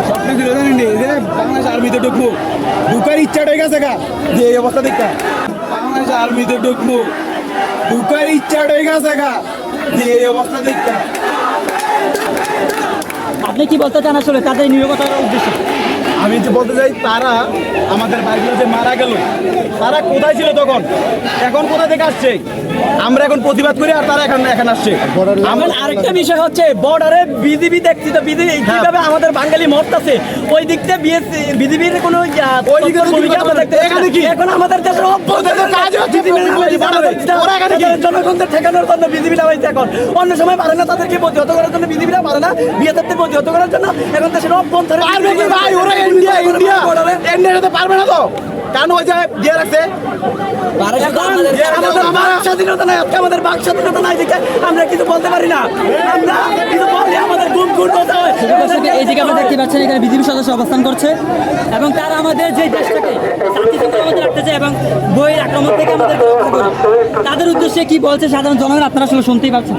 স্বপ্ন ছিল জানেন যে বাংলাদেশ আর্মিতে ঢুকবো, ঢুকার ইচ্ছাটা হয়ে গেছে গা, যে এই অবস্থা দেখা বাংলাদেশ আর্মিতে ঢুকবো, ঢুকার ইচ্ছাটা হয়ে গেছে গা, যে এই অবস্থা দেখা। আপনি কি বলতে চান আসলে তাদের নিরাপত্তার উদ্দেশ্যে? আমি যে বলতে চাই, তারা আমাদের ভাইগুলো যে মারা গেল, তারা কোথায় ছিল তখন, এখন কোথা থেকে আসছে? আমরা এখন প্রতিবাদ করি আর তারা এখন আসছে। আমার আরেকটা বিষয় হচ্ছে বর্ডারে বিজিবি দেখছি তো, বিজিবি কিভাবে আমাদের বাঙালি মরতেছে, ওই দিক থেকে বিজিবির কোনো ওই দিকে ভূমিকা আমরা দেখতে, এখানে কি এখন আমাদের দেশের কাজ হচ্ছে, জনগণদের ঠেকানোর জন্য বিজিবি নামাইছে। এখন অন্য সময় পারে না, তাদেরকে প্রতিহত করার জন্য বিজিবিরা পারে না, বিএসএফকে প্রতিহত করার জন্য এখন দেশের অভ্যন্তরে ভাই ওরা ইন্ডিয়া ইন্ডিয়া ইন্ডিয়া যেতে পারবে না তো, কেন ওই যে দিয়ে রাখছে? স্বাধীনতা নাই, আজকে আমাদের বাক স্বাধীনতা নাই দেখে আমরা কিছু বলতে পারি না, আমরা কিছু বললে আমাদের গুম করতে হয়। এইদিকে আমরা দেখতে পাচ্ছেন এখানে বিজেপি সদস্য অবস্থান করছে এবং তারা আমাদের যে দেশটাকে শান্তিশৃঙ্খলার মধ্যে রাখতে চায় এবং বইয়ের আক্রমণ থেকে আমাদের রক্ষা করে, তাদের উদ্দেশ্যে কি বলছে সাধারণ জনগণ আপনারা আসলে শুনতেই পাচ্ছেন।